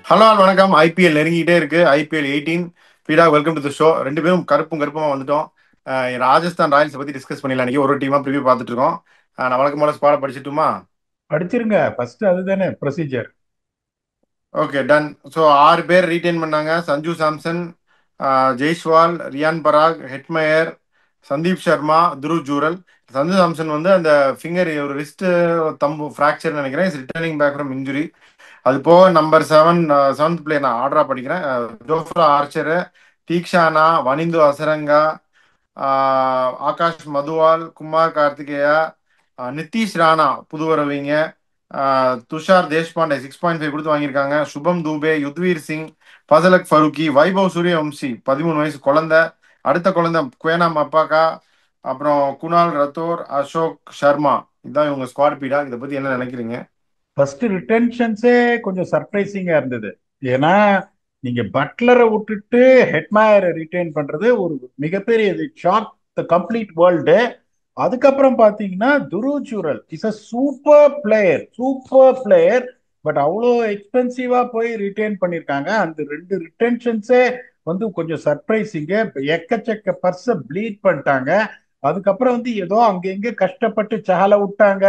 Hello வணக்கம். IPL நெருங்கிட்டே இருக்கு. ஐபிஎல் 18 ஃபீடா வெல்கம் டு த ஷோ. ரெண்டு பேரும் கருப்பும் கருப்புமா வந்துட்டோம். ராஜஸ்தான் ராயல்ஸ் பத்தி டிஸ்கஸ் பண்ணிடலாம். இன்னைக்கு ஒரு டீமா ப்ரிவியூ பார்த்துட்டு இருக்கோம். நான் வழக்கம் போல ஸ்குவாட படிச்சுட்டுமா? படிச்சிருங்க. ஃபர்ஸ்ட் அதுதானே ப்ரொசீஜர். Okay, done. ஸோ 6 பேர் ரீடைன் பண்ணாங்க. சஞ்சு சாம்சன், ஜெய்ஸ்வால், ரியான் பராக், ஹெட்மயர், சந்தீப் சர்மா, துருவ் ஜூரல். சஞ்சு சாம்சன் வந்து அந்த ஃபிங்கர் ஒரு ரிஸ்ட் தம்பு ஃப்ராக்சர் நினைக்கிறேன். Is returning back from injury. அது போக நம்பர் 7 செவன்த் பிளேயர் நான் ஆர்டரா படிக்கிறேன். ஜோஃப்ரா ஆர்ச்சர், தீக்ஷானா, வனிந்து அசரங்கா, ஆகாஷ் மதுவால், குமார் கார்த்திகேயா, நிதிஷ் ராணா புது வரவீங்க, துஷார் தேஷ்பாண்டே 6.5 கொடுத்து வாங்கியிருக்காங்க. சுபம் தூபே, யுத்வீர் சிங், ஃபசலக் ஃபருக்கி, வைபவ் சூரியவம்சி 13 வயசு குழந்தை. அடுத்த குழந்தை குவேனாம் அப்பாக்கா, அப்புறம் குணால் ரத்தோர், அசோக் சர்மா. இதுதான் இவங்க ஸ்குவாட் பீடா. இதை பத்தி என்ன நினைக்கிறீங்க? ஃபர்ஸ்ட் ரிட்டென்ஷன்ஸே கொஞ்சம் சர்ப்ரைசிங்கா இருந்தது. ஏன்னா நீங்க பட்லரை விட்டுட்டு ஹெட்மயரை ரிட்டைன் பண்றது ஒரு மிகப்பெரிய ஷாக் த கம்ப்ளீட் வேர்ல்டு. அதுக்கப்புறம் பாத்தீங்கன்னா Dhruv Jurel is a super player. But அவ்வளோ எக்ஸ்பென்சிவா போய் ரிட்டைன் பண்ணியிருக்காங்க. அந்த ரெண்டு ரிட்டென்ஷன்ஸே வந்து கொஞ்சம் சர்ப்ரைசிங்க. எக்கச்சக்க பர்ஸை ப்ளீட் பண்ணிட்டாங்க. அதுக்கப்புறம் வந்து ஏதோ அங்க இங்க கஷ்டப்பட்டு சஹல விட்டாங்க.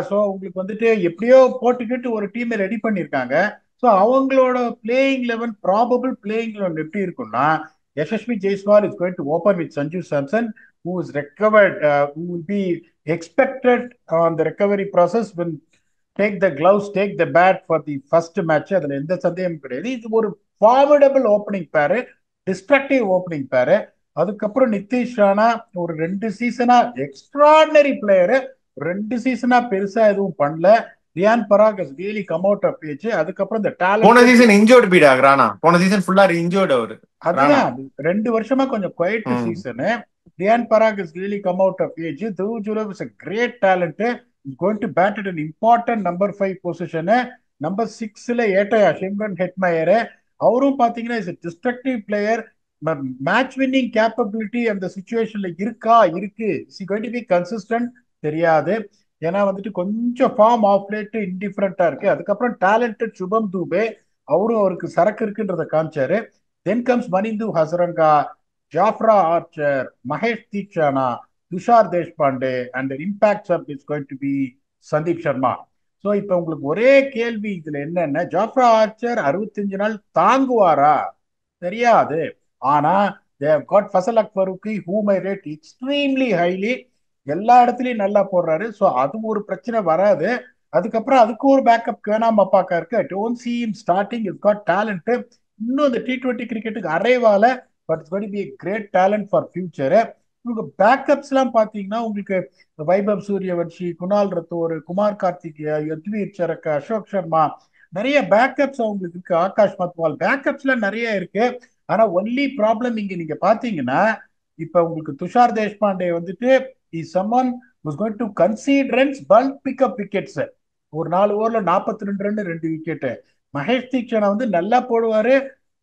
ஸோ உங்களுக்கு வந்துட்டு எப்படியோ போட்டுக்கிட்டு ஒரு டீமை ரெடி பண்ணியிருக்காங்க. ஸோ அவங்களோட playing eleven probable playing eleven எப்படி இருக்கும்னா, Yashasvi Jaiswal is going to open with Sanju Samson who is recovered, who will be expected on the recovery process will take the gloves, take the bat for the first match. அதுல எந்த சந்தேகமும் கிடையாது. இது ஒரு formidable opening பேரு, destructive opening பேரு. அதுக்கப்புறம் நிதிஷ் ராணா ஒரு 2 சீசனா எக்ஸ்ட்ராடினரி பிளேயரு. 2 சீசனா பெருசா எதுவும் பண்ணல. Riyan Parag has really come out of age. அதுக்கப்புறம் இந்த போன டேலண்டட் சீசன் இன்ஜோர்டு பீடா ராணா. போன சீசன் ஃபுல்லா இன்ஜோர்டு அவரு. ராணா. அதுதான் 2 வருஷமா கொஞ்சம் குவைட் ம். Season. Riyan Parag is really come out of age. Dhruv Jurel is a great talent. Is going to bat at an important number 5 position. Number 6ல ஏட்டையா ஷிம்ரன் ஹெட்மயர். அவரும் பாத்தீங்கன்னா is destructive player. Match winning capability அந்த சுச்சுவேஷன்ல இருக்கு. Is going to be consistent தெரியாது. ஏன்னா வந்துட்டு கொஞ்சம் ஃபார்ம் ஆஃப் லேட் இன்டிஃபரண்டா இருக்கு. அதுக்கப்புறம் டேலண்டட் சுபம் தூபே, அவரும் அவருக்கு சரக்கு இருக்குன்றத காமிச்சாரு. Then comes Wanindu Hasaranga, Jofra Archer, Maheesh Theekshana, Tushar Deshpande and impact sub is going to be Sandeep Sharma. So இப்போ உங்களுக்கு ஒரே கேள்வி இதுல என்னன்னா, ஜாஃப்ரா ஆர்ச்சர் 65 நாள் தாங்குவாரா? தெரியாது. ஆனா they have got Fasal அக்பருக்கு whom I rate extremely highly. எல்லா இடத்துலயும் நல்லா போடுறாரு. ஸோ அது ஒரு பிரச்சனை வராது. அதுக்கப்புறம் அதுக்கு ஒரு பேக்கப் வேணாம் அப்பாக்கா இருக்கு. I don't see him starting. He's got talent. இன்னும் இந்த T20 கிரிக்கெட்டுக்கு அரைவால. But it's going to be a great talent for future. உங்களுக்கு பேக்கப்ஸ் எல்லாம் பாத்தீங்கன்னா உங்களுக்கு வைபவ் சூரியவன்ஷி, குணால் ரத்தோர், குமார் கார்த்திகேயா, யத்வீர் சரக், அசோக் சர்மா, நிறைய பேக்கப்ஸ் அவங்களுக்கு இருக்கு. ஆகாஷ் மத்வால் பேக்கப்ஸ்ல நிறைய இருக்கு. ஆனா ஒன்லி ப்ராப்ளம் இங்க நீங்க பாத்தீங்கன்னா, இப்ப உங்களுக்கு துஷார் தேஷ்பாண்டே வந்துட்டு is someone who's going to concede runs, bulk pick up wickets. ஒரு 4 ஓவர்ல 42 ரன் 2 விக்கெட். மகேஷ் தீக்ஷனா வந்து நல்லா போடுவாரு.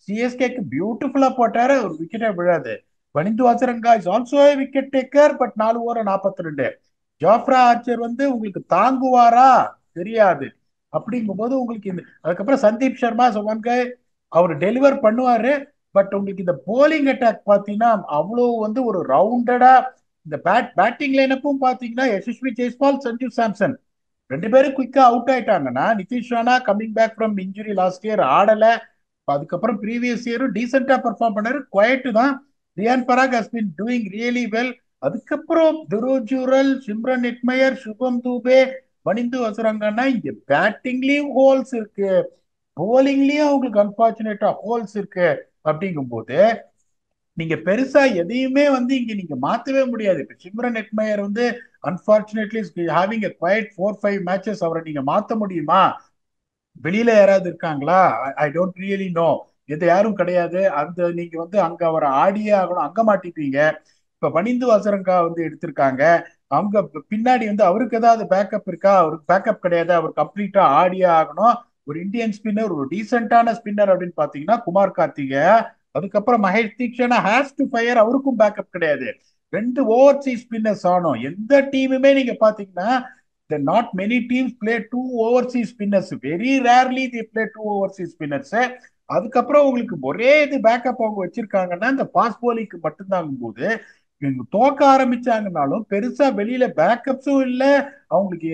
சிஎஸ்கேக்கு பியூட்டிஃபுல்லா போட்டாரு, ஒரு விக்கெட்டே விழாது. Wanindu Hasaranga is also wicket taker. But 4 over 42. Jofra Archer வந்து உங்களுக்கு தாங்குவாரா? தெரியாது. அப்படிங்கும்போது உங்களுக்கு இந்த அதுக்கப்புறம் சந்தீப் சர்மா ஒன் கை, அவர் டெலிவர் பண்ணுவாரு. பட் உங்களுக்கு இந்த போலிங் அட்டாக் பாத்தீங்கன்னா அவ்வளவு வந்து ஒரு ரவுண்டடா இந்த பேட்டிங் லைனப்பும் பாத்தீங்கன்னா யசஸ்வி ஜெய்ஸ்வால், சஞ்சு சாம்சன் 2 பேரும் குயிக்கா அவுட் ஆயிட்டாங்கன்னா, Nitish Rana coming back from injury last year ஆடல. அதுக்கப்புறம் ப்ரீவியஸ் இயரும் டீசெண்டா பெர்ஃபார்ம் பண்ணாரு. குவைட் தான். Riyan Parag has been doing really well. அதுக்கப்புறம் துருவ் ஜூரல், சிம்ரன் ஹெட்மயர், சுபம் தூபே, வனிந்து ஹசரங்கன்னா இங்க பேட்டிங்லயும் ஹோல்ஸ் இருக்கு, போலிங்லயும் அவங்களுக்கு அன்பார்ச்சுனேட்டா ஹோல்ஸ் இருக்கு. அப்படிங்கும்போது நீங்க பெருசா எதையுமே வந்து இங்க நீங்க மாத்தவே முடியாது. இப்ப சிம்ரன் ஹெட்மயர் வந்து unfortunately having a quite 4-5 matches. அவரை நீங்க மாத்த முடியுமா? வெளியில யாராவது இருக்காங்களா? I don't really know. எது யாரும் கிடையாது. அந்த நீங்க வந்து அங்க அவரை ஆடியே ஆகணும், அங்க மாட்டிப்பீங்க. இப்ப பனிந்து வசரங்கா வந்து எடுத்திருக்காங்க. அவங்க பின்னாடி வந்து அவருக்கு ஏதாவது பேக்கப் இருக்கா? அவருக்கு பேக்கப் கிடையாது. அவர் கம்ப்ளீட்டா ஆடியே ஆகணும். ஒரு இந்தியன் ஸ்பின்னர், ஒரு டீசென்டான ஸ்பின்னர் அப்படின்னு பாத்தீங்கன்னா குமார் கார்த்திகேயா. அதுக்கப்புறம் Maheesh Theekshana has to fire, அவருக்கும் பேக்கப் கிடையாது. 2 ஓவர்சீஸ் ஸ்பின்னர்ஸ் ஆனோம். எந்த டீமுமே நீங்க பாத்தீங்கன்னா not many teams play two overseas spinners. Very rarely they play two overseas spinners. அதுக்கப்புறம் உங்களுக்கு ஒரே இது பேக்கப் அவங்க வச்சிருக்காங்கன்னா இந்த ஃபாஸ்ட் போலிங்க்கு மட்டும்தாங்கும் போது இவங்க தோக்க ஆரம்பிச்சாங்கனாலும் பெருசா வெளியில பேக்கப்ஸும் இல்ல, அவங்களுக்கு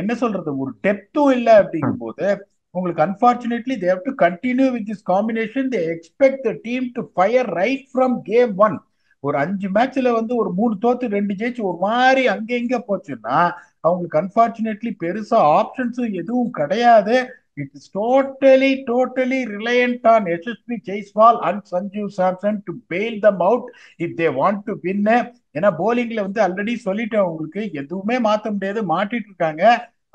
என்ன சொல்றது ஒரு டெப்த்தும் இல்ல அப்படிங்கும் போது உங்களுக்கு unfortunately they have to continue with this combination. They expect the team to fire right from game one. ஒரு 5 மேட்ச்ல வந்து ஒரு 3 தோத்து 2 ஜெயிச்சு ஒரு மாதிரி அங்க எங்க போச்சுன்னா அவங்களுக்கு அன்பார்ச்சுனேட்லி பெருசா ஆப்ஷன்ஸும் எதுவும் கிடையாது. It is totally reliant on Yashasvi Jaiswal and Sanju Samson to bail them out if they want to win. ஏன்னா போலிங்ல வந்து ஆல்ரெடி சொல்லிட்டேன் உங்களுக்கு எதுவுமே மாத்த முடியாது, மாட்டிட்டு இருக்காங்க.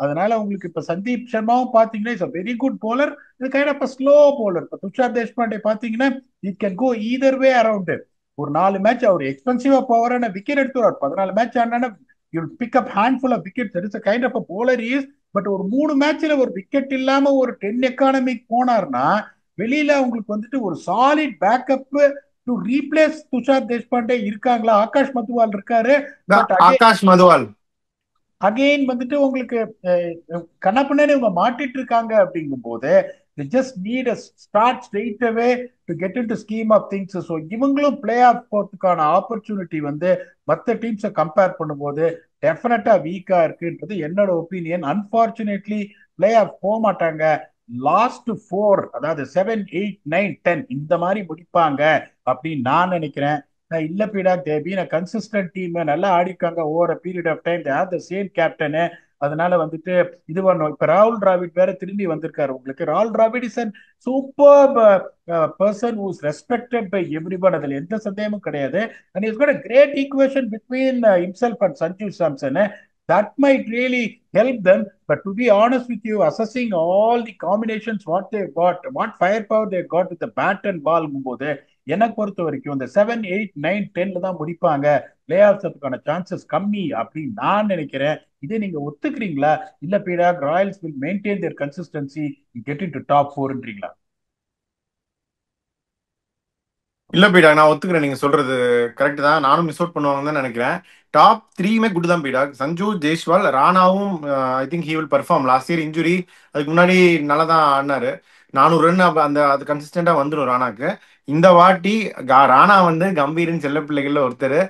அதனால உங்களுக்கு இப்ப சந்தீப் சர்மாவும் பாத்தீங்கன்னா is a very good bowler, இது கைண்ட் ஆஃப் ஸ்லோ போலர். இப்ப துஷார் தேஷ்பாண்டே பாத்தீங்கன்னா it can go either way around. ஒரு 4 மேட்ச் அவர் எக்ஸ்பென்சிவா போவாரான விக்கெட் எடுத்துருவார். 14 மேட்ச் ஆனா you pick up handful of wicket. That is kind of a bowler is. But ஒரு 3 மேட்ச்ல ஒரு விக்கெட் இல்லாம ஒரு 10 எக்கானமிக் போனார்னா வெளியில உங்களுக்கு வந்துட்டு ஒரு solid backup to replace Tushar Deshpande இருக்காங்களா? ஆகாஷ் மதுவால் இருக்காரு. பட் ஆகாஷ் மதுவால் அகெயின் வந்துட்டு உங்களுக்கு கண்ணப்பண்ணே இவங்க மாட்டிட்டு இருக்காங்க அப்படிங்கும் போது they just need a start straight away to get into scheme of things. So இவங்களும் பிளே ஆஃப் போறதுக்கான ஆப்பர்ச்சுனிட்டி வந்து மற்ற டீம்ஸை கம்பேர் பண்ணும்போது டெஃபினட்டா வீக்கா இருக்குன்றது என்னோட ஒப்பீனியன். அன்பார்ச்சுனேட்லி பிளே ஆஃப் போக மாட்டாங்க. லாஸ்ட் 4 அதாவது 7, 8, 9, 10 இந்த மாதிரி முடிப்பாங்க அப்படின்னு நான் நினைக்கிறேன். இல்ல Peter they been a consistent team, நல்லா ஆடிருக்காங்க over a period of time. They have the same captain. அதனால வந்துட்டு இது பண்ணும். இப்ப ராகுல் டிராவிட் வேற திரும்பி வந்திருக்காரு உங்களுக்கு. ராகுல் Dravid is an super person who is respected by everyone, அதுல எந்த சந்தேகமும் கிடையாது. And is got a great equation between himself and Sanju Samson. That might really help them. But to be honest with you, assessing all the combinations, what they got, what firepower they got with the bat and ball போது எனக்கு பொறுத்த வரைக்கும் இந்த 7, 8, 9, 10ல தான் முடிப்பாங்க. Play ஆஃப்ஸுக்கான chances கம்மி அப்படின்னு நான் நினைக்கிறேன். இதே நீங்க ஒத்துக்கிறீங்களா? இல்ல Peter Royals will maintain their consistency get in to top 4ன்றீங்களா? இல்ல பீடா, நான் ஒத்துக்கிறேன். நீங்க சொல்றது கரெக்ட் தான். நானும் மிஸ் அவுட் பண்ணுவாங்கன்னு தான் நினைக்கிறேன். டாப் 3மே குட் தான் பீடா. சஞ்சு, ஜெய்ஸ்வால், ராணாவும் I think he will perform. Last year injury, அதுக்கு முன்னாடி நல்லா தான் ஆடினாரு. 400 ரன் அந்த அது கன்சிஸ்டண்டா வந்துடும் ராணாக்கு. இந்த வாட்டி ராணா வந்து கம்பீரின் செல்ல பிள்ளைகள்ல ஒருத்தர்.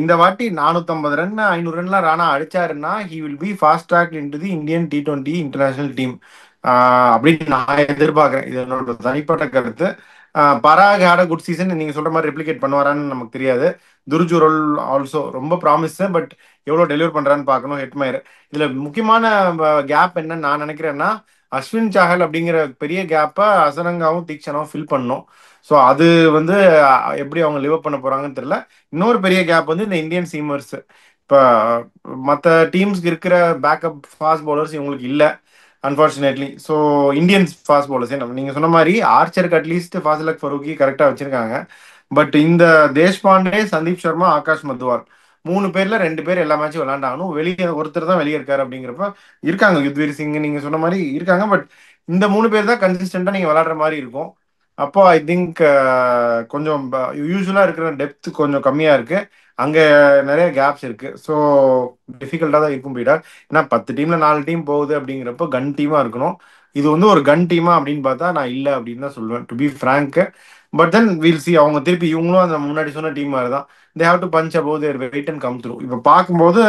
இந்த வாட்டி 450 run 500 ரன்லாம் Rana அடிச்சாருன்னா he will be fast track in to the Indian T20 international team அப்படின்னு நான் எதிர்பார்க்கறேன். இது என்னோட தனிப்பட்ட கருத்து. பராக் ஹேட் அ குட் சீசன். நீங்க சொல்ற மாதிரி ரெப்ளிகேட் பண்ணுவாரான்னு நமக்கு தெரியாது. துருஜுரோல் ஆல்சோ ரொம்ப ப்ராமிஸ். பட் எவ்வளவு டெலிவர் பண்றான்னு பார்க்கணும். ஹெட்மயர் இதுல முக்கியமான கேப் என்னன்னு நான் நினைக்கிறேன்னா அஸ்வின் சாஹல் அப்படிங்கிற பெரிய கேப்பை அசரங்காவும் தீக்ஷனாவும் ஃபில் பண்ணும். ஸோ அது வந்து எப்படி அவங்க லிவ் அப் பண்ண போறாங்கன்னு தெரியல. இன்னொரு பெரிய கேப் வந்து இந்த இந்தியன் சீமர்ஸ். இப்போ மற்ற டீம்ஸ்க்கு இருக்கிற பேக்கப் ஃபாஸ்ட் பவுலர்ஸ் இவங்களுக்கு இல்லை அன்பார்ச்சுனேட்லி. ஸோ இந்தியன்ஸ் ஃபாஸ்ட் பவுலர்ஸே நீங்க சொன்ன மாதிரி ஆர்ச்சருக்கு அட்லீஸ்ட் ஃபாசிலக் ஃபரூக்கி கரெக்டாக வச்சிருக்காங்க. பட் இந்த தேஷ்பாண்டே, சந்தீப் சர்மா, ஆகாஷ் மதுவால் 3 பேர்ல 2 பேர் எல்லா மேட்சும் விளையாண்டாகணும். வெளியே ஒருத்தர் தான் வெளியே இருக்காரு அப்படிங்கிறப்ப இருக்காங்க. யுத்வீர் சிங் நீங்க சொன்ன மாதிரி இருக்காங்க. பட் இந்த 3 பேர் தான் கன்சிஸ்டண்டா நீங்க விளையாடுற மாதிரி இருக்கும். அப்போ ஐ திங்க் கொஞ்சம் யூஸ்வலா இருக்கிற டெப்த் கொஞ்சம் கம்மியா இருக்கு. அங்க நிறைய கேப்ஸ் இருக்கு. ஸோ டிஃபிகல்ட்டா தான் இருக்கும் பீடா. ஏன்னா 10 டீம்ல 4 டீம் போகுது அப்படிங்கிறப்ப கன் டீமா இருக்கணும். இது வந்து ஒரு கன் டீமா அப்படின்னு பார்த்தா நான் இல்லை அப்படின்னு தான் சொல்லுவேன், to be frank. But then we'll see. அவங்க திருப்பி இவங்களும் அந்த முன்னாடி சொன்ன டீம் மாதிரி தான். They have to punch above their weight and come through. இப்போ பார்க்கும்போது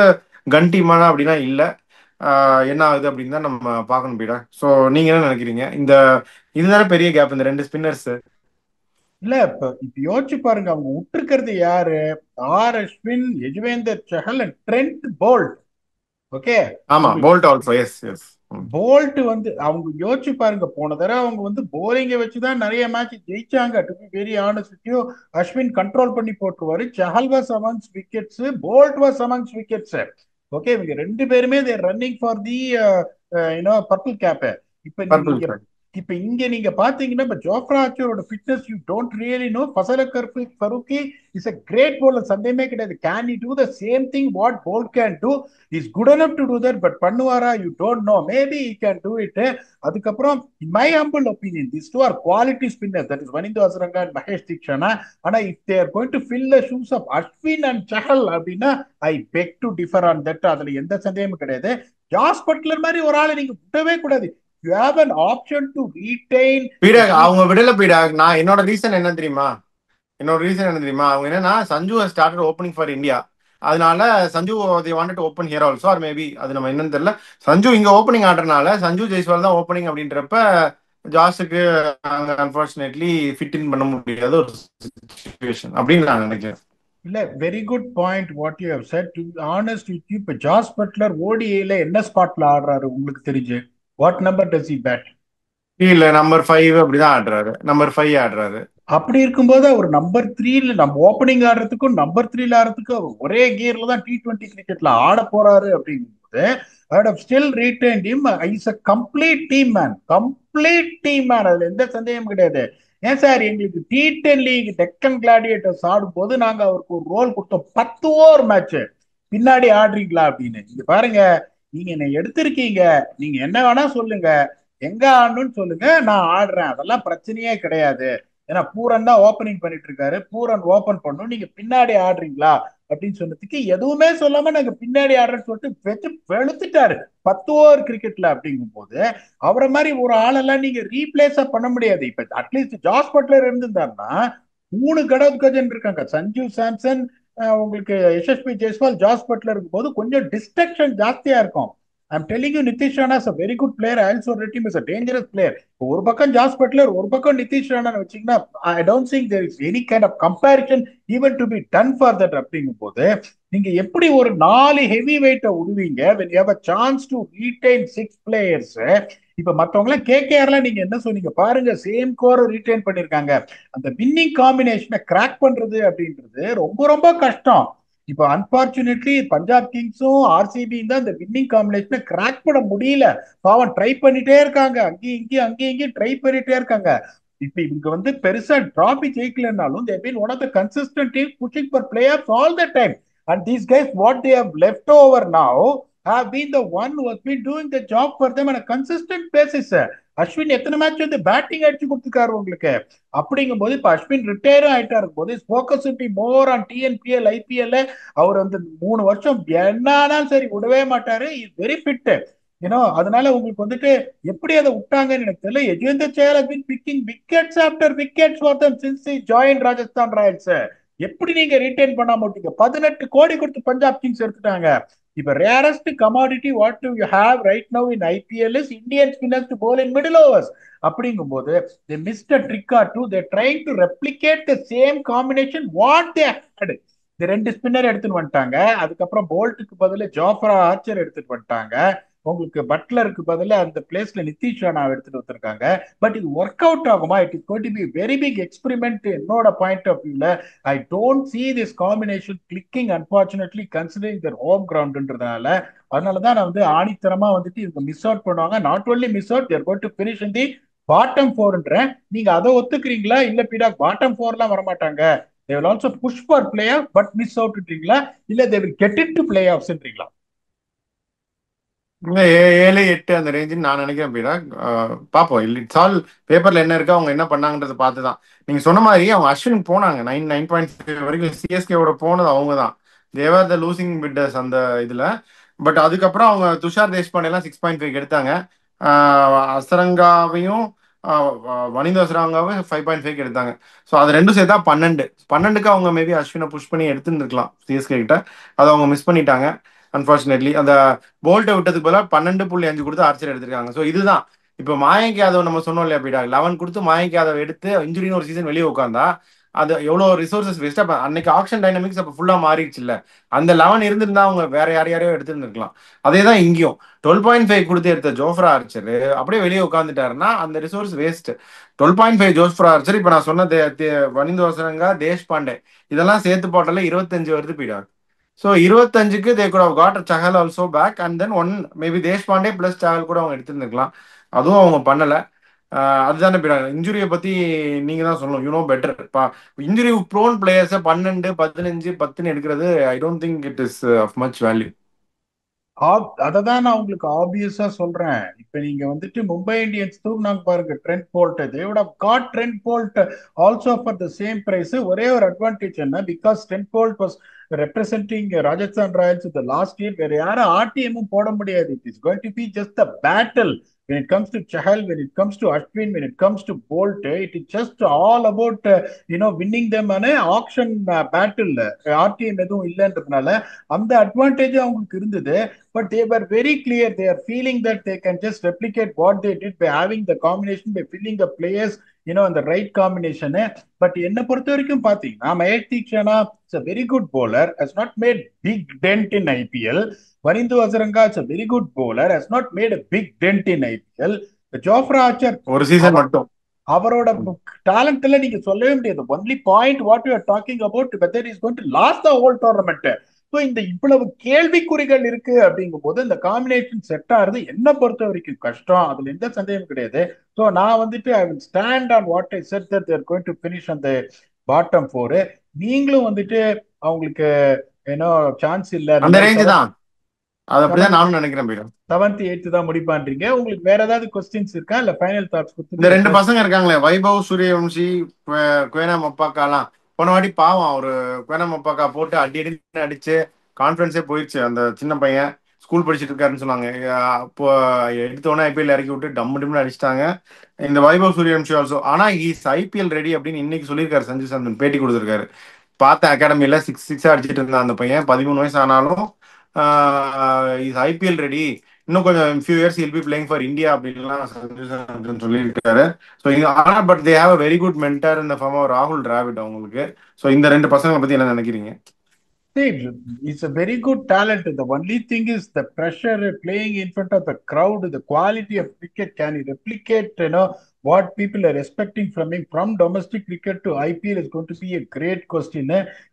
கன் டீமானா அப்படின்னா இல்லை. என்ன ஆகுது அப்படின்னு தான் நம்ம பார்க்கணும் பீடா. ஸோ நீங்க என்ன நினைக்கிறீங்க? இதுதானே பெரிய கேப் இந்த 2 ஸ்பின்னர்ஸ். இல்ல இப்ப யோசிச்சு பாருங்க, அவங்க விட்டுருக்கிறது யாரு? Ashwin, Yuzvendra Chahal and Trent Boult. Okay, ஆமா, Boult also. Yes yes. Boult வந்து அவங்க யோசிச்சு பாருங்க, போன தடவை அவங்க வந்து போலிங்கை வச்சுதான் நிறைய மேட்ச் ஜெயிச்சாங்க. To be very honest with you, Ashwin control பண்ணி போட்டுருவாரு. Chahal was amongst wickets, Boult was amongst wickets. Okay, இவங்க 2 பேருமே they're running for the purple cap. இப்ப பர்பிள். நீங்க பாத்தீங்கன்னா இப்ப ஜோஃப்ரா ஆர்ச்சரோட fitness you don't really know. Fazalhaq Farooqi is a great bowler, சந்தேகமே கிடையாது. Can he do the same thing what Bolt can do? He's good enough to do that, but பண்ணுவாரா? You don't know. Maybe he can do it. அதுக்கப்புறம் in my humble opinion, these two are quality spinners, that is Wanindu Hasaranga and Mahesh Deekshana. ஆனா if they are going to fill the shoes of Ashwin and Chahal அப்படின்னா I beg to differ on that. அதுல எந்த சந்தேகமும் கிடையாது. Jos Buttler மாதிரி ஒரு ஆளை நீங்க விடவே கூடாது. You have an option to retain. பீடாக் அவங்க விடல பீடாக். நான் என்னோட ரீசன் என்ன தெரியுமா? அவங்க என்னன்னா Sanju started opening for India. அதனால Sanju they wanted to open here also, or maybe அது நம்ம என்னன்னு தெரியல. சஞ்சு இங்க ஓப்பனிங் ஆடுறதுனால சஞ்சு ஜெய்ஸ்வால் தான் ஓப்பனிங் அப்படின்றப்ப ஜாஸுக்கு அங்க அன்பார்ச்சுனேட்லி ஃபிட் இன் பண்ண முடியாத ஒரு சுச்சுவேஷன் அப்படின்னு நான் நினைக்கிறேன். இல்ல, very good point what you have said. To honest with you, இப்ப ஜாஸ் பட்லர் ஓடிஏல என்ன ஸ்பாட்ல ஆடுறாரு உங்களுக்கு தெரிஞ்சு? What number does he bat? இல்ல நம்பர் 5 அப்படிதான் ஆடுறாரு, நம்பர் 5 ஆடுறாரு. அப்படி இருக்கும்போது அவர் நம்பர் த்ரீல, நம்ம ஓப்பனிங் ஆடுறதுக்கும் நம்பர் த்ரீல ஆடுறதுக்கும் அவர் ஒரே கியர்ல தான் T20 கிரிக்கெட்ல ஆட போறாரு. அப்படிங்கும்போது ஐ would have still retained him. He's a complete team man. Complete team man, அதுல எந்த சந்தேகமும் கிடையாது. ஏன் சார், எங்களுக்கு T10 லீக் டெக்கன் கிளாடியேட்டர்ஸ் ஆடும் போது நாங்க அவருக்கு ஒரு ரோல் கொடுத்தோம், 10 ஓவர் மேட்ச். பின்னாடி ஆடுறீங்களா அப்படின்னு. இங்க பாருங்க, நீங்க என்ன எடுத்திருக்கீங்க, நீங்க என்ன வேணா சொல்லுங்க, எங்க ஆடணும்னு சொல்லுங்க, நான் ஆடுறேன், அதெல்லாம் பிரச்சனையே கிடையாது. ஏன்னா பூரன் தான் ஓப்பனிங் பண்ணிட்டு இருக்காரு, பூரன் ஓபன் பண்ணும், நீங்க பின்னாடி ஆடுறீங்களா அப்படின்னு சொன்னதுக்கு எதுவுமே சொல்லாம நாங்க பின்னாடி ஆடுறேன்னு சொல்லிட்டு வச்சு வெளுத்துட்டாரு 10 ஓவர் கிரிக்கெட்ல. அப்படிங்கும் போது அவரை மாதிரி ஒரு ஆளெல்லாம் நீங்க ரீப்ளேஸா பண்ண முடியாது. இப்ப அட்லீஸ்ட் ஜாஸ் பட்லர் இருந்திருந்தாருன்னா 3 கடவுகஜன் இருக்காங்க, சஞ்சு சாம்சன், உங்களுக்கு யசஸ்வி ஜெய்ஸ்வால், ஜாஸ் பட்லர் இருக்கும் போது கொஞ்சம் டிஸ்ட்ரக்ஷன் ஜாஸ்தியா இருக்கும். I'm telling you, Nitish Rana is a very good player. I also rate him as a dangerous player. ஒரு பக்கம் ஜாஸ் பட்லர், ஒரு பக்கம் நிதிஷ் ராணா வச்சீங்கன்னா I don't think there is any kind of comparison even to be done for that. அப்படிங்கும் போது நீங்க எப்படி ஒரு 4 ஹெவி வெயிட்ட விடுவீங்க when you have a chance to retain 6 players? இப்ப மத்தவங்க எல்லாம் கேகேஆர்லாம் நீங்க என்ன சொன்னீங்க பாருங்க, சேம் கோர் ரீடைன் பண்ணிருக்காங்க. அந்த வின்னிங் காம்பினேஷனை கிராக் பண்றது அப்படின்றது ரொம்ப ரொம்ப கஷ்டம். இப்போ அன்பார்ச்சுனேட்லி பஞ்சாப் கிங்ஸும் ஆர்சிபியும் தான் இந்த வின்னிங் காம்பினேஷனை கிராக் பண்ண முடியல. பாவம் ட்ரை பண்ணிட்டே இருக்காங்க, அங்கேயும் ட்ரை பண்ணிட்டே இருக்காங்க. இப்ப இவங்க பெருசா trophy ஜெயிக்கலனாலும் they have been one of the consistent teams pushing for playoffs all the time. And these guys, what they have left over now, have been the one who has been doing the job for them on a consistent basis. Ashwin எத்தனை match batting அடிச்சு கொடுத்துருக்காரு உங்களுக்கு. அப்படிங்கும் போது இப்ப அஸ்வின் ரிட்டையரும் ஆயிட்டாரு போது focus be more on TNPL IPL. அவர் 3 வருஷம் என்னாலும் சரி விடவே மாட்டாரு, இஸ் வெரி ஃபிட். அதனால உங்களுக்கு எப்படி அதை விட்டாங்கன்னு எனக்கு தெரியல. யஜுவேந்தர் Chahal has been picking wickets after wickets for them since he joined Rajasthan Royals. எப்படி நீங்க ரிட்டைன் பண்ணாம விட்டீங்க? 18 கோடி கொடுத்து பஞ்சாப் கிங்ஸ் எடுத்துட்டாங்க. இப்ப rarest commodity what do you have right now in IPL is Indian spinners to bowl in middle overs. அப்படிங்கும் போது they missed a trick or two. They're trying to replicate the same combination what they had. இந்த 2 spinner எடுத்துட்டு வந்துட்டாங்க, அதுக்கப்புறம் போல்ட்டுக்கு பதில Jofra Archer எடுத்துட்டு வந்துட்டாங்க, உங்களுக்கு பட்லருக்கு பதில அந்த பிளேஸ்ல நிதிஷ் ராணா எடுத்துட்டு வந்திருக்காங்க. பட் இது ஒர்க் அவுட் ஆகுமா? It is going to be very big experiment என்னோட பாயிண்ட் ஆஃப் வியூல. I don't see this combination clicking unfortunately considering their home கிரவுண்ட்ன்றதுனால. அதனாலதான் நான் ஆணித்தரமா இவங்க மிஸ் அவுட் பண்ணுவாங்க. Not only miss out, they're going to finish in the bottom 4ன்ற. நீங்க அதை ஒத்துக்கிறீங்களா? இல்ல பீடா, பாட்டம் 4லாம் வரமாட்டாங்க, they will also push for playoff but miss out ன்றீங்களா? இல்ல they will get into playoffsன்றீங்களா? இல்ல 7, 8 அந்த ரேஞ்சுன்னு நான் நினைக்கிறேன் பீடா. பார்ப்போம். இட்ஸ் ஆல் பேப்பர்ல என்ன இருக்கு, அவங்க என்ன பண்ணாங்கன்றத பார்த்து தான். நீங்க சொன்ன மாதிரி அவங்க அஸ்வின் போனாங்க 9.5 வரைக்கும் சிஎஸ்கேவோட போனது அவங்க தான். தேவர் த லூசிங் பிட்டர்ஸ் அந்த இதுல. பட் அதுக்கப்புறம் அவங்க துஷார் தேஷ்பாண்டே எல்லாம் 6.5 எடுத்தாங்க. அசரங்காவையும் வனிந்து அசரங்காவும் 5.5 எடுத்தாங்க. ஸோ அது ரெண்டும் சேர்த்தா 12க்கு அவங்க மேபி அஸ்வினை புஷ் பண்ணி எடுத்துருந்துருக்கலாம் சிஎஸ்கே கிட்ட. அதை அவங்க மிஸ் பண்ணிட்டாங்க அன்பார்ச்சுனேட்லி. அந்த போல்ட்டை விட்டதுக்கு பதிலாக 12.5 கொடுத்து ஆர்ச்சர் எடுத்திருக்காங்க. ஸோ இதுதான் இப்போ மாயங்க் யாதவ் நம்ம சொன்னோம் இல்லையா பீடா, 11 கொடுத்து மாயங்க் யாதவ் எடுத்து இன்ஜுரின்னு ஒரு சீசன் வெளியே உட்காந்தா அது எவ்வளோ ரிசோர்சஸ் வேஸ்ட்டாக. அன்னைக்கு ஆக்ஷன் டைனமிக்ஸ் அப்போ ஃபுல்லாக மாறிடுச்சு இல்லை. அந்த 11 இருந்திருந்தா அவங்க வேற யாரையோ எடுத்துருந்துருக்கலாம். அதே தான் இங்கேயும் 12.5 கொடுத்து எடுத்த ஜோஃப்ரா ஆர்ச்சர் அப்படியே வெளியே உட்காந்துட்டாருன்னா அந்த ரிசோர்ஸ் வேஸ்ட். 12.5 ஜோஃப்ரா ஆர்ச்சர், இப்போ நான் சொன்ன வனிந்து அசரங்கா, தேஷ்பாண்டே இதெல்லாம் சேர்த்து போட்டாலே 25 வருது பீடா. ஸோ 25க்கு they could have got Chahal also back and then one maybe Deshpande plus Chahal கூட அவங்க எடுத்துருந்துருக்கலாம். அதுவும் அவங்க பண்ணலை. அதுதானே இன்ஜுரியை பத்தி நீங்க தான் சொல்லணும், you know better. Injury prone பிளேயர்ஸை 12, 15, 10 எடுக்கிறது I don't think it is of much value. அததான் நான் உங்களுக்கு ஆப்வியஸா சொல்றேன். இப்ப நீங்க மும்பை இந்தியன்ஸ் தூக்குனாங்க பாருங்க Trent Boult, they would have got Trent Boult also for the same price. ஒரே ஒரு அட்வான்டேஜ் என்ன, because Trent Boult was representing Rajasthan Royals the last year, வேற யாரும் ஆர்டிஎம்மும் போட முடியாது. It is going to be just a battle. When it comes to Chahal, when it comes to Ashwin, when it comes to Bolt, it is just all about winning them on a auction battle. RTM எதுவும் இல்லைன்றதுனால அந்த advantage அவங்களுக்கு இருந்தது. But they were very clear. They are feeling that they can just replicate what they did by having the combination, by filling the players, அந்த right combination. But என்னை பொறுத்த வரைக்கும் பாத்தீங்கன்னா Maheesh Theekshana is a very good bowler, has not made big dent in IPL. Wanindu Hasaranga is a very good bowler, has not made a big dent in IPL. Jofra Archer ஒரு season மட்டும் அவரோட டேலண்ட்ல நீங்க சொல்லவே முடியாது. Only point what you are talking about whether is going to lost the whole tournament. So இந்த இவ்வளவு கேள்விக்குறிகள் இருக்கு அப்படிங்கும் போது இந்த காம்பினேஷன் செட் ஆகுறது என்ன பொறுத்த வரைக்கும் கஷ்டம், அதுல எந்த சந்தேகம் கிடையாது. ஸோ நான் வந்துட்டு I will stand on what I set that they're going to finish அந்த பாட்டம் ஃபோர். நீங்களும் வந்துட்டு அவங்களுக்கு ஏன்னோ சான்ஸ் இல்ல அந்த ரேஞ்ச் தான், அது அப்படிதான் நானும் நினைக்கிறேன். 7th 8th தான் முடிப்பான்றீங்க. உங்களுக்கு வேற ஏதாவது கொஸ்டின்ஸ் இருக்கா இல்ல ஃபைனல் தாட்ஸ் கொடுத்து? இந்த ரெண்டு பசங்க இருக்காங்களே வைபவ் சூரியவம்சி குவேனா மப்பாக்காலாம், போன வாட்டி பாவம் அவரு குவேனா மப்பாக்கா போட்டு அடி அடிச்சு கான்ஃபிடன்ஸே போயிடுச்சு. அந்த சின்ன பையன் ஸ்கூல் படிச்சுட்டு இருக்காருன்னு சொன்னாங்க. இப்போ எடுத்தோடனே ஐபிஎல் இறக்கி விட்டு டம்னு அடிச்சிட்டாங்க. இந்த வைபவ் சூரியவம்சி ஆல்சோ. ஆனா இஸ் ஐபிஎல் ரெடி அப்படின்னு இன்னைக்கு சொல்லியிருக்காரு சஞ்சு சாம்சன், பேட்டி கொடுத்துருக்காரு. பார்த்தேன் அகாடமியில 6 அடிச்சிட்டு இருந்தான் அந்த பையன். 13 வயசு ஆனாலும் இஸ் ஐபிஎல் ரெடி, இன்னும் கொஞ்சம் few years he'll be playing for India அப்படின்லாம் சஞ்சு சாம்சன் சொல்லியிருக்காரு. ஸோ ஆனால் but they have a very good mentor இந்த ஃபார்ம் ஆஃப் ராகுல் டிராவிட் அவங்களுக்கு. ஸோ இந்த ரெண்டு பசங்களை பத்தி என்ன நினைக்கிறீங்க? See, it's a very good talent. The only thing is the pressure playing in front of the crowd, the quality of cricket. Can he replicate, what people are expecting from him from domestic cricket to IPL is going to be a great question.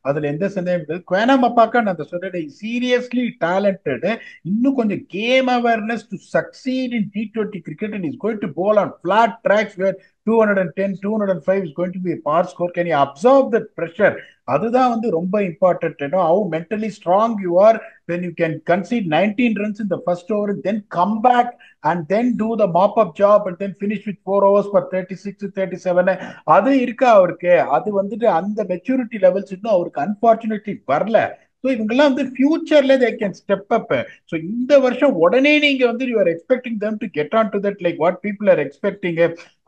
அதுல எந்த சந்தேகம். குவேனா மப்பாக்கா நான் சொல்றேன், seriously talented. இன்னும் கொஞ்சம் game awareness to succeed in T20 cricket, and he's going to bowl on flat tracks where 210, 205 is going to be a par score. Can you absorb that pressure? அதுதான் வந்து ரொம்ப important. how mentally strong you are when you can concede 19 runs in the first over and then come back and then do the mop up job and then finish with 4 overs for 36 37. அது இருக்கா அவருக்கு? அது வந்துட்டு அந்த maturity levels இன்னும் அவருக்கு unfortunately வரல. So இவங்கெல்லாம் வந்து ஃபியூச்சர்ல they can step up. So இந்த வருஷம் உடனே நீங்க வந்து you are expecting them to get on to that like what people are expecting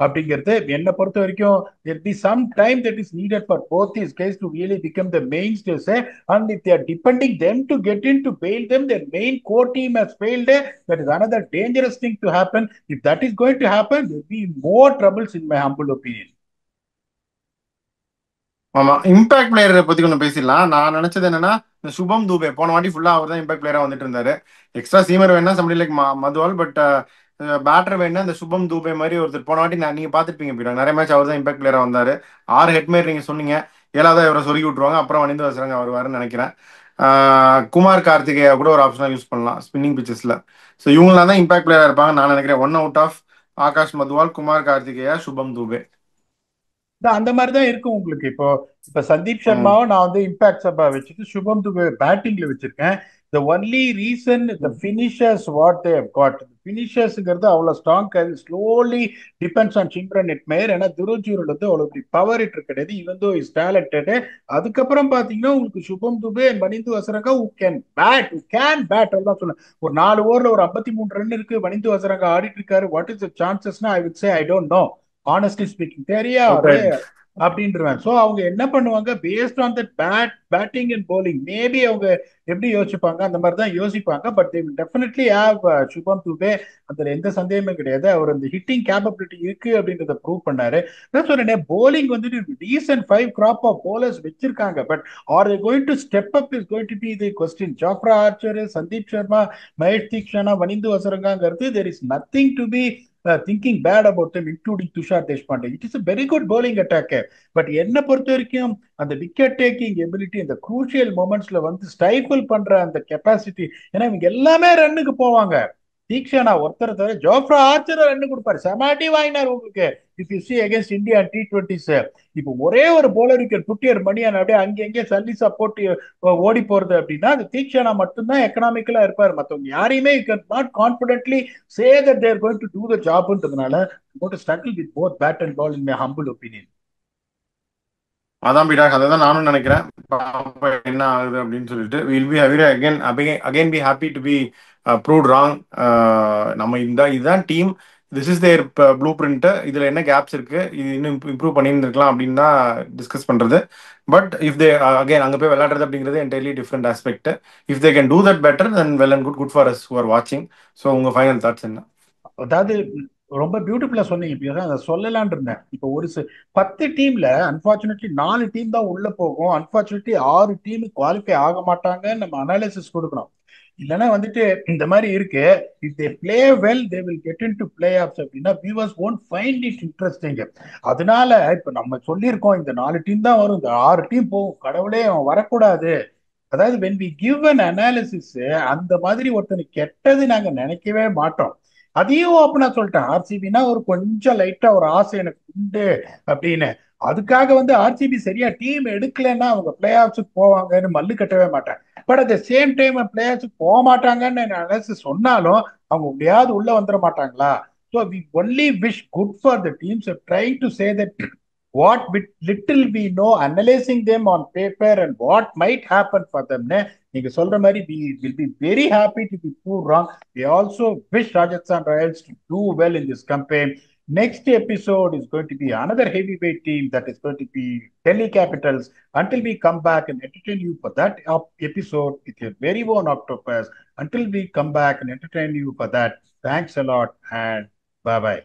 அப்படிங்கிறது என்னை பொறுத்த வரைக்கும் there be some time that is needed for both these guys to really become the mainstays. And if they are depending them to get in to bail them, their main core team has failed. That is another dangerous thing to happen. If that is going to happen, there will be more troubles in my humble opinion. ஆமா, impact பிளேயரை பத்தி கொஞ்சம் பேசிடலாம். நான் நினைச்சது என்னன்னா, இந்த சுபம் தூபே போன வாட்டி ஃபுல்லா அவர் தான் இம்பாக்ட் பிளேயரா வந்துட்டு இருந்தாரு. எக்ஸ்ட்ரா சீமர் வேணா சம்படி லைக் மதுவால், பட் பேட்டர் வேணா இந்த சுபம் தூபே மாதிரி ஒருத்தர் போன வாட்டி நீங்க பாத்துருப்பீங்க போயிடும் நிறைய மேட்ச் அவர் தான் இம்பாக்ட் பிளேயரா வந்தாரு. 6 ஹெட்மேர் நீங்க சொன்னீங்க, 7வது இவரை சொருகி விட்டுருவாங்க, அப்புறம் வனிந்து வசரங்க அவர் வருன்னு நினைக்கிறேன். குமார் கார்த்திகேயா கூட ஒரு ஆப்ஷனா யூஸ் பண்ணலாம் ஸ்பின்னிங் பிச்சஸ்ல. ஸோ இவங்களாம் தான் இம்பாக்ட் பிளேயரா இருப்பாங்க நான் நினைக்கிறேன். 1 அவுட் ஆஃப் ஆகாஷ் மதுவால், குமார் கார்த்திகேயா, சுபம் தூபே. அந்த மாதிரி தான் இருக்கும் உங்களுக்கு. இப்ப சந்தீப் சர்மாவும் நான் வந்து இம்பாக்ட் சபா வச்சுட்டு சுபம் துபே பேட்டிங்ல வச்சிருக்கேன். the only reason the finishers what they have got, finishers-ங்கிறது அவ்வளவு strong slowly depends on Simran Hetmyer. ஏன்னா துருஜூரில் வந்து அவ்வளவு பவர் ஹிட்டர் கிடையாது, இவன் தோ இஸ் டேலண்டட். அதுக்கப்புறம் பாத்தீங்கன்னா உங்களுக்கு சுபம் Dubey Wanindu Hasaranga who can bat எல்லாம் சொன்னேன். ஒரு 4 ஓவர்ல ஒரு 53 ரன் இருக்கு, வனிந்து ஹசரங்கா ஆடிட்டு இருக்காரு. வாட் இஸ் த சான்சஸ்னா I would say I don't know honestly speaking. தெரியாது அப்படின்றாங்க. ஸோ அவங்க என்ன பண்ணுவாங்க, based on that batting and bowling maybe அவங்க எப்படி யோசிப்பாங்க அந்த மாதிரி தான் யோசிப்பாங்க. But they will definitely have Shubham Dubey, அதுல எந்த சந்தேகமும் கிடையாது. அவர் அந்த ஹிட்டிங் கேப்பபிலிட்டி இருக்கு அப்படின்றத ப்ரூவ் பண்ணாரு. நான் சொல்றேன் போலிங் வந்துட்டு டீசன்ட் 5 crop ஆஃப் போலர்ஸ் வச்சிருக்காங்க. But are they going to step up is going to be the question. Jofra Archer, Sandeep Sharma, Maheesh Theekshana, Wanindu ஹசரங்காங்கிறது there is nothing to be thinking bad about them, including Tushar Deshpande. It is a very good bowling attack. But என்ன பொறுத்த வரைக்கும் அந்த wicket taking ability, அந்த crucial மொமெண்ட்ஸ்ல வந்து ஸ்டைஃபிள் பண்ற அந்த capacity, ஏன்னா இவங்க எல்லாமே ரன்னுக்கு போவாங்க. தீக்ஷனா ஒருத்தர் தவிர ஜோஃப்ரா ஆர்ச்சர் ரன் கொடுப்பாரு, செமாட்டி வாங்கினார் உங்களுக்கு. If you see against India T20s. இப்போ ஒரே ஒரு போலர் விக்கெட் புட்டியர் மணியான அப்படியே அங்கங்கே சல்லிசா போட்டு ஓடி போறது அப்படின்னா அது தீக்ஷனா மட்டும்தான் எக்கனாமிக்கலா இருப்பார். மற்றவங்க யாரையுமே you can not confidently say that they're going to do the ஜாப்ன்றதுனால going to struggle with both bat and ball in my humble opinion. அதான் பீடாக், அதை தான் நானும் நினைக்கிறேன். பாப்போம் என்ன ஆகுது அப்படின்னு சொல்லிட்டு. Will be again be happy to be proved wrong. நம்ம இதுதான் team, this is their blueprint, இதுல என்ன கேப்ஸ் இருக்கு, இது இன்னும் இம்ப்ரூவ் பண்ணியிருந்திருக்கலாம் அப்படின்னு தான் டிஸ்கஸ் பண்றது. பட் இஃப் தே அகைன் அங்க போய் விளையாடுறது அப்படிங்கிறது entirely different aspect. If they can do that better then well and good for us who are வாட்சிங். ஸோ உங்க ஃபைனல் தாட்ஸ் என்ன? அதாவது ரொம்ப பியூட்டிஃபுல்லா சொன்னீங்க. இப்ப அதை சொல்லலான் இருந்தேன். இப்போ 10 டீம்ல அன்பார்ச்சுனேட்லி 4 டீம் தான் உள்ள போகும், அன்பார்ச்சுனேட்லி 6 டீம் குவாலிஃபை ஆக மாட்டாங்கன்னு நம்ம அனாலிசிஸ் கொடுக்கணும். இல்லைன்னா வந்துட்டு இந்த மாதிரி இருக்கு. If they play well they will get in to play offs அப்படின்னா viewers won't find it interesting. அதனால இப்ப நம்ம சொல்லியிருக்கோம் இந்த 4 டீம் தான் வரும், இந்த 6 டீம் போகும், கடவுளே அவன் வரக்கூடாது. அதாவது when we give an analysis, அந்த மாதிரி ஒருத்தனுக்கு கெட்டது நாங்க நினைக்கவே மாட்டோம். அதையும் ஓப்பனா சொல்லிட்டேன், ஆர்சிபினா ஒரு கொஞ்சம் லைட்டா ஒரு ஆசை எனக்கு உண்டு அப்படின்னு. அதுக்காக வந்து ஆர்சிபி சரியா டீம் எடுக்கலைன்னா அவங்க பிளே ஆஃப்ஸுக்கு போவாங்கன்னு மல்லு கட்டவே மாட்டேன். But at the same time பிளே ஆஃப்ஸுக்கு போக மாட்டாங்கன்னு அனாலிசிஸ் சொன்னாலும் அவங்க எப்படியாவது உள்ள வந்துட மாட்டாங்களா? So we only wish good for the teams, trying to say that what little we know, analyzing them on paper and what might happen for them. நீங்க சொல்ற மாதிரி we will be very happy to be proved wrong. We also wish Rajasthan Royals to do well in this campaign. Next episode is going to be another heavyweight team, that is going to be Delhi Capitals. Until we come back and entertain you for that episode with your very own Octopus, until we come back and entertain you for that, thanks a lot and bye bye.